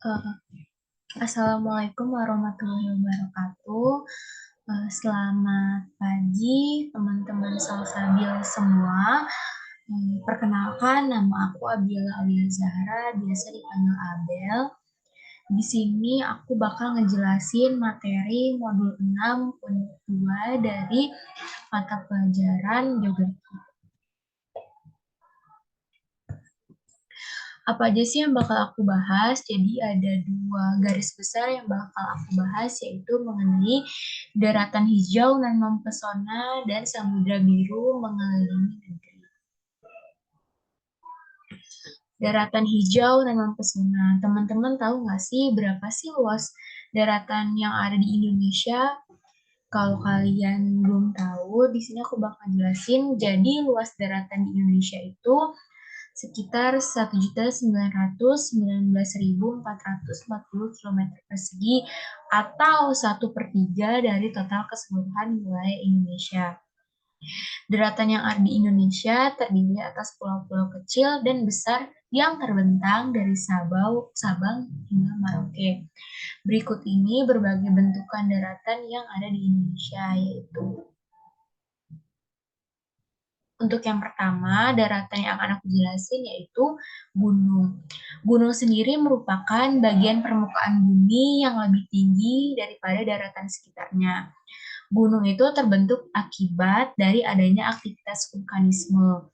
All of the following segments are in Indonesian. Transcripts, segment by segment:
Eh, Assalamualaikum warahmatullahi wabarakatuh. Selamat pagi teman-teman Salsabil semua. Perkenalkan, nama aku Abila Alia Zahra, biasa dipanggil Abel. Di sini aku bakal ngejelasin materi modul 6 unit 2 dari mata pelajaran geografi. Apa aja sih yang bakal aku bahas? Jadi ada dua garis besar yang bakal aku bahas, yaitu mengenai daratan hijau dan mempesona dan samudra biru mengelilingi negeri. Daratan hijau dan mempesona. Teman-teman tahu nggak sih berapa sih luas daratan yang ada di Indonesia? Kalau kalian belum tahu, di sini aku bakal jelasin. Jadi luas daratan di Indonesia itu sekitar 1.919.440 km persegi atau 1/3 dari total keseluruhan wilayah Indonesia. Daratan yang ada di Indonesia terdiri atas pulau-pulau kecil dan besar yang terbentang dari Sabang hingga Merauke. Berikut ini berbagai bentukan daratan yang ada di Indonesia, yaitu untuk yang pertama, daratan yang akan aku jelasin yaitu gunung. Gunung sendiri merupakan bagian permukaan bumi yang lebih tinggi daripada daratan sekitarnya. Gunung itu terbentuk akibat dari adanya aktivitas vulkanisme.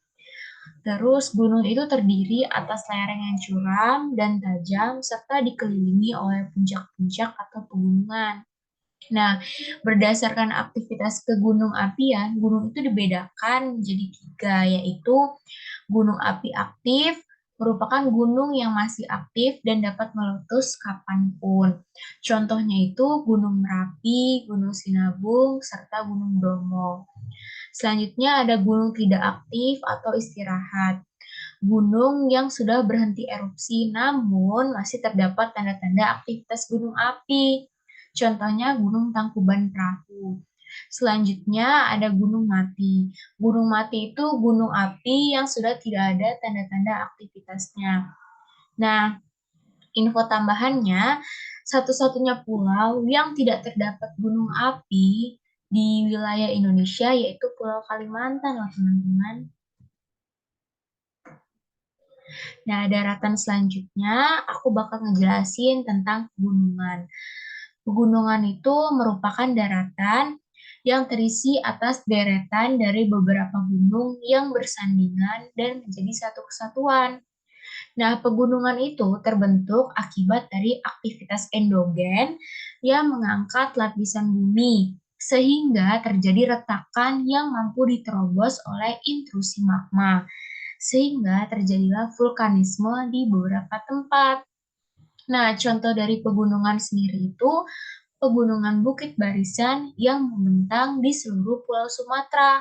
Terus gunung itu terdiri atas lereng yang curam dan tajam serta dikelilingi oleh puncak-puncak atau pegunungan. Nah, berdasarkan aktivitas kegunung apian, gunung itu dibedakan menjadi tiga, yaitu gunung api aktif, merupakan gunung yang masih aktif dan dapat meletus kapanpun. Contohnya itu Gunung Merapi, Gunung Sinabung, serta Gunung Bromo. Selanjutnya ada gunung tidak aktif atau istirahat. Gunung yang sudah berhenti erupsi namun masih terdapat tanda-tanda aktivitas gunung api. Contohnya Gunung Tangkuban Perahu. Selanjutnya ada gunung mati. Gunung mati itu gunung api yang sudah tidak ada tanda-tanda aktivitasnya. Nah, info tambahannya, satu-satunya pulau yang tidak terdapat gunung api di wilayah Indonesia yaitu Pulau Kalimantan loh teman-teman. Nah, daratan selanjutnya aku bakal ngejelasin tentang pegunungan. Pegunungan itu merupakan daratan yang terisi atas deretan dari beberapa gunung yang bersandingan dan menjadi satu kesatuan. Nah, pegunungan itu terbentuk akibat dari aktivitas endogen yang mengangkat lapisan bumi, sehingga terjadi retakan yang mampu diterobos oleh intrusi magma, sehingga terjadilah vulkanisme di beberapa tempat. Nah, contoh dari pegunungan sendiri itu pegunungan Bukit Barisan yang membentang di seluruh Pulau Sumatera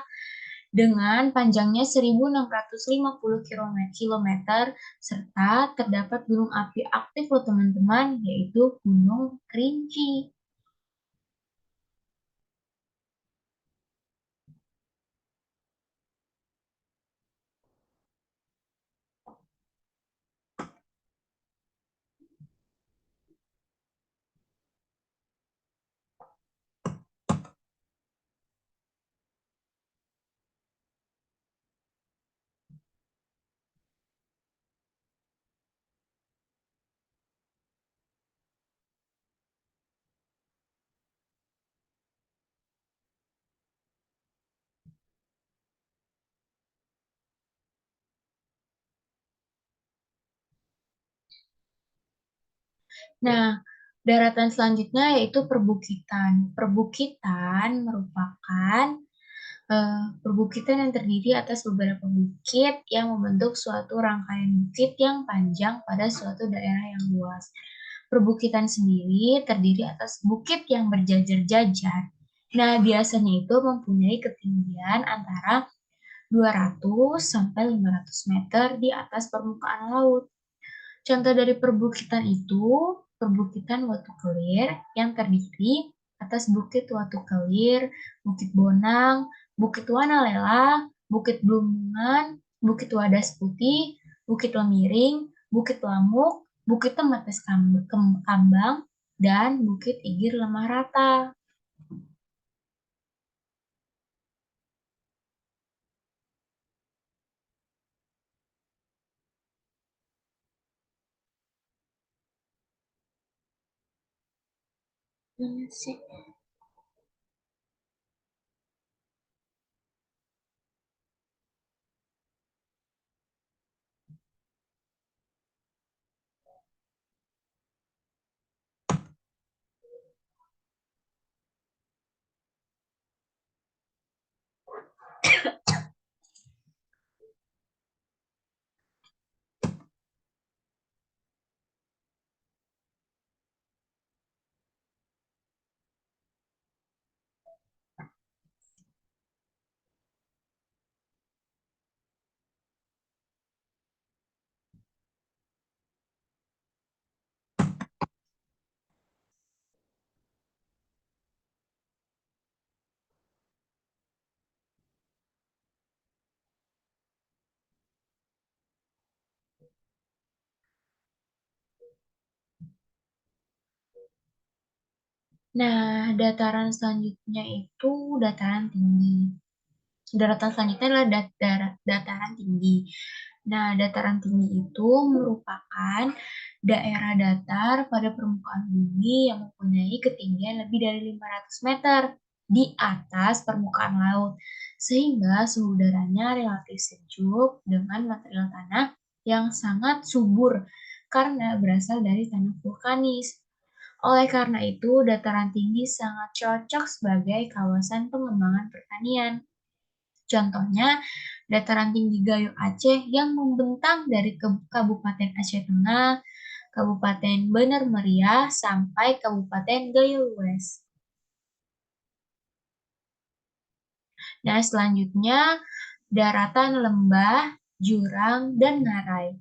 dengan panjangnya 1.650 km serta terdapat gunung api aktif loh teman-teman, yaitu Gunung Kerinci. Nah, daratan selanjutnya yaitu perbukitan. Perbukitan yang terdiri atas beberapa bukit yang membentuk suatu rangkaian bukit yang panjang pada suatu daerah yang luas. Perbukitan sendiri terdiri atas bukit yang berjajar-jajar. Nah, biasanya itu mempunyai ketinggian antara 200 sampai 500 meter di atas permukaan laut. Contoh dari perbukitan itu, perbukitan Watu Kelir yang terdiri atas Bukit Watu Kelir, Bukit Bonang, Bukit Wanalela, Bukit Blumbungan, Bukit Wadas Putih, Bukit Lemiring, Bukit Lamuk, Bukit Temates Kambang, dan Bukit Igir Lemah Rata. Mana sih? Nah, dataran selanjutnya itu dataran tinggi. Daratan selanjutnya adalah dataran tinggi. Nah, dataran tinggi itu merupakan daerah datar pada permukaan bumi yang mempunyai ketinggian lebih dari 500 meter di atas permukaan laut, sehingga suhu udaranya relatif sejuk dengan material tanah yang sangat subur karena berasal dari tanah vulkanis. Oleh karena itu, dataran tinggi sangat cocok sebagai kawasan pengembangan pertanian. Contohnya, dataran tinggi Gayo Aceh yang membentang dari Kabupaten Aceh Tengah, Kabupaten Bener Meriah, sampai Kabupaten Gayo Lues. Nah, selanjutnya daratan lembah, jurang, dan ngarai.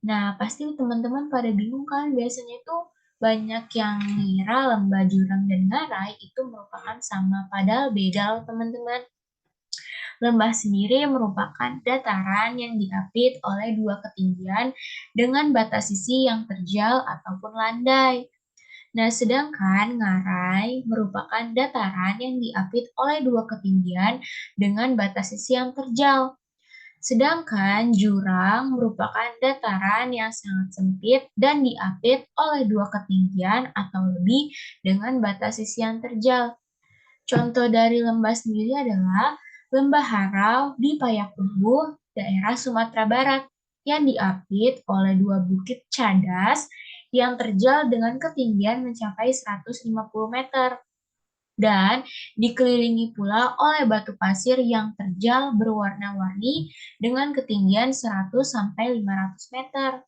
Nah, pasti teman-teman pada bingung kan, biasanya itu banyak yang ngira lembah, jurang, dan ngarai itu merupakan sama, padahal beda loh teman-teman. Lembah sendiri merupakan dataran yang diapit oleh dua ketinggian dengan batas sisi yang terjal ataupun landai. Nah, sedangkan ngarai merupakan dataran yang diapit oleh dua ketinggian dengan batas sisi yang terjal. Sedangkan jurang merupakan dataran yang sangat sempit dan diapit oleh dua ketinggian atau lebih dengan batas sisi yang terjal. Contoh dari lembah sendiri adalah Lembah Harau di Payakumbuh, daerah Sumatera Barat, yang diapit oleh dua bukit cadas yang terjal dengan ketinggian mencapai 150 meter dan dikelilingi pula oleh batu pasir yang terjal berwarna-warni dengan ketinggian 100 sampai 500 meter.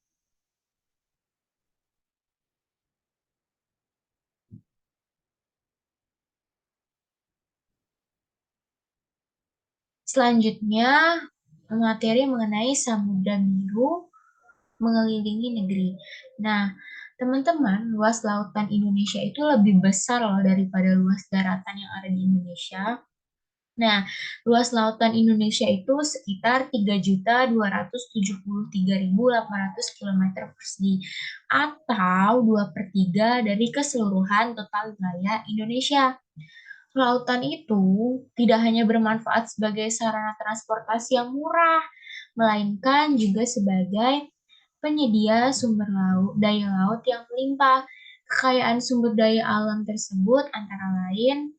Selanjutnya, materi mengenai Samudra Biru mengelilingi negeri. Nah, teman-teman, luas lautan Indonesia itu lebih besar loh daripada luas daratan yang ada di Indonesia. Nah, luas lautan Indonesia itu sekitar 3.273.800 km persegi atau 2/3 dari keseluruhan total wilayah Indonesia. Lautan itu tidak hanya bermanfaat sebagai sarana transportasi yang murah, melainkan juga sebagai penyedia sumber daya laut yang melimpah. Kekayaan sumber daya alam tersebut antara lain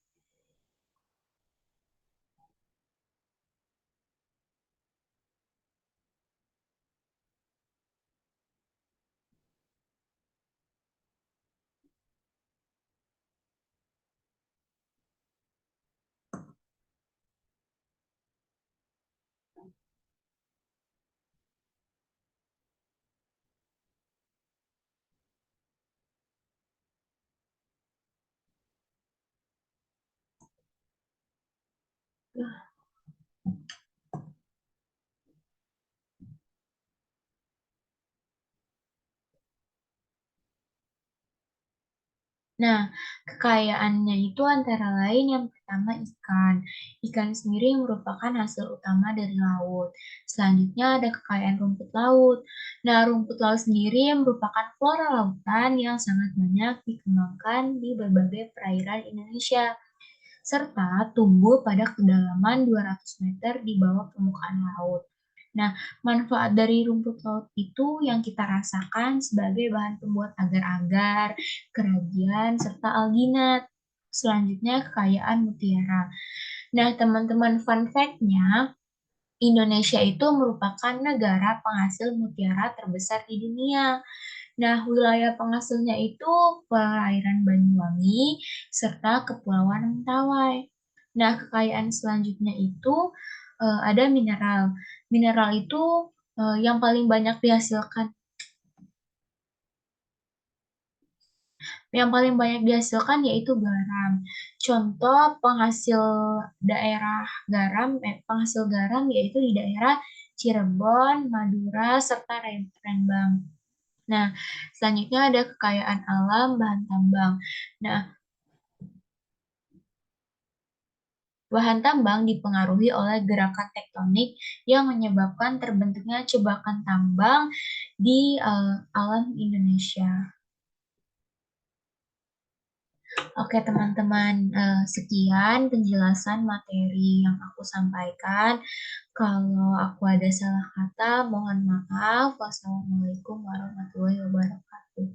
Nah, kekayaannya itu antara lain yang pertama ikan. Ikan sendiri merupakan hasil utama dari laut. Selanjutnya ada kekayaan rumput laut. Nah, rumput laut sendiri merupakan flora lautan yang sangat banyak dikembangkan di berbagai perairan Indonesia, serta tumbuh pada kedalaman 200 meter di bawah permukaan laut. Nah, manfaat dari rumput laut itu yang kita rasakan sebagai bahan pembuat agar-agar, kerajian, serta alginat. Selanjutnya, kekayaan mutiara. Nah, teman-teman, fun fact-nya, Indonesia itu merupakan negara penghasil mutiara terbesar di dunia. Nah, wilayah penghasilnya itu perairan Banyuwangi serta Kepulauan Mentawai. Nah, kekayaan selanjutnya itu ada mineral. Mineral itu yang paling banyak dihasilkan. Yang paling banyak dihasilkan yaitu garam. Contoh penghasil garam yaitu di daerah Cirebon, Madura, serta Rembang. Nah, selanjutnya ada kekayaan alam bahan tambang. Nah, bahan tambang dipengaruhi oleh gerakan tektonik yang menyebabkan terbentuknya cebakan tambang di alam Indonesia. Oke, teman-teman, sekian penjelasan materi yang aku sampaikan. Kalau aku ada salah kata, mohon maaf. Wassalamualaikum warahmatullahi wabarakatuh.